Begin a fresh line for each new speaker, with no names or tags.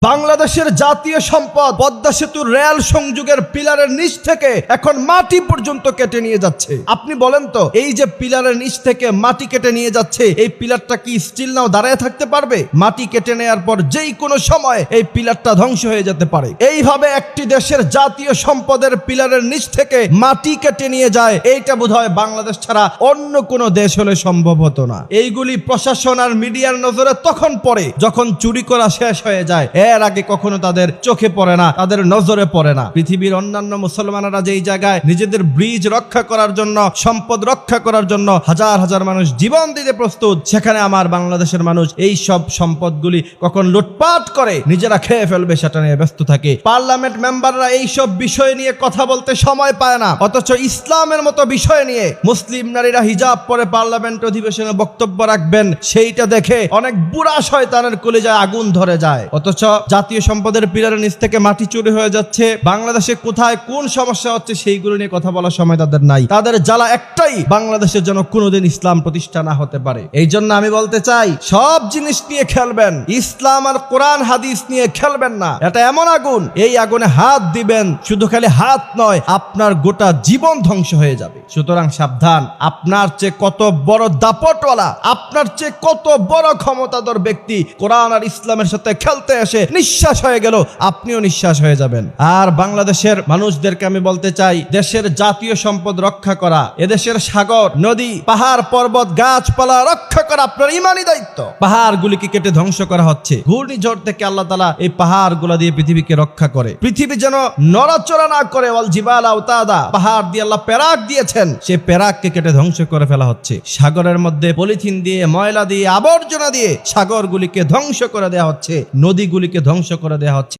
বাংলাদেশের জাতীয় সম্পদ পদ্মা সেতুর রেল সংযোগের পিলারের নিচ থেকে এখন মাটি পর্যন্ত কেটে নিয়ে যাচ্ছে। আপনি বলেন তো, এই যে পিলারের নিচ থেকে মাটি কেটে নিয়ে যাচ্ছে, এই পিলারটা কি স্টিল নাও দাঁড়িয়ে থাকতে পারবে? মাটি কেটে নেওয়ার পর যেই কোনো সময় এই পিলারটা ধ্বংস হয়ে যেতে পারে। এইভাবে একটি দেশের জাতীয় সম্পদের পিলারের নিচ থেকে মাটি কেটে নিয়ে যায়, এইটা বোধহয় বাংলাদেশ ছাড়া অন্য কোনো দেশ হলে সম্ভব হতো না। এইগুলি প্রশাসন আর মিডিয়ার নজরে তখন পড়ে যখন চুরি করা শেষ হয়ে যায়। এর আগে কখনো তাদের চোখে পড়ে না, তাদের নজরে পড়ে না। পৃথিবীর অন্যান্য মুসলমানেরা যেই জায়গায় নিজেদের ব্রিজ রক্ষা করার জন্য, সম্পদ রক্ষা করার জন্য হাজার হাজার মানুষ জীবন দিতে প্রস্তুত, সেখানে আমার বাংলাদেশের মানুষ এই সব সম্পদগুলি কখন লুটপাট করে নিজেরা খেয়ে ফেলবে সেটা নিয়ে ব্যস্ত থাকে। পার্লামেন্ট মেম্বাররা এই সব বিষয় নিয়ে কথা বলতে সময় পায় না, অথচ ইসলামের মতো বিষয় নিয়ে মুসলিম নারীরা হিজাব পরে পার্লামেন্ট অধিবেশনে বক্তব্য রাখবেন, সেইটা দেখে অনেক বুড়া শয়তানের কলিজায় আগুন ধরে যায়। অথচ জাতীয় সম্পদের পিলারের নিচ থেকে মাটি চুরি হয়ে যাচ্ছে, বাংলাদেশে কোথায় কোন সমস্যা হচ্ছে সেইগুলো নিয়ে কথা বলার সময় তাদের নাই। তাদের জ্বালা একটাই, বাংলাদেশের যেন কোনোদিন ইসলাম প্রতিষ্ঠা না হতে পারে। এই জন্য আমি বলতে চাই, সব জিনিস নিয়ে খেলবেন, ইসলাম আর কোরআন হাদিস নিয়ে খেলবেন না। এটা এমন আগুন, এই আগুনে হাত দিবেন, শুধু খালি হাত নয়, আপনার গোটা জীবন ধ্বংস হয়ে যাবে। সুতরাং সাবধান, আপনার চেয়ে কত বড় দাপটওয়ালা, আপনার চেয়ে কত বড় ক্ষমতাধর ব্যক্তি কোরআন আর ইসলামের সাথে খেলতে এসে নিঃশ্বাস হয়ে গেল, আপনিও নিঃশ্বাস হয়ে যাবেন। আর বাংলাদেশের মানুষদেরকে আমি বলতে চাই, দেশের জাতীয় সম্পদ রক্ষা করা, এদেশের সাগর, নদী, পাহাড়, পর্বত, গাছপালা রক্ষা করা আপনার ইমানি দায়িত্ব। পাহাড়গুলিকে কেটে ধ্বংস করা হচ্ছে। ঘূর্ণিঝড় থেকে আল্লাহ তাআলা এই পাহাড়গুলো দিয়ে পৃথিবীকে রক্ষা করে, পৃথিবী যেন নড়াচড়া না করে। ওয়াল জিবালা আওতাদা, পাহাড় দিয়ে আল্লাহ পেরাক দিয়েছেন, সেই পেরাককে কেটে ধ্বংস করে ফেলা হচ্ছে। সাগরের মধ্যে পলিথিন দিয়ে, ময়লা দিয়ে, আবর্জনা দিয়ে সাগরগুলিকে ধ্বংস করে দেওয়া হচ্ছে, নদীগুলিকে ধ্বংস করে দেওয়া হচ্ছে।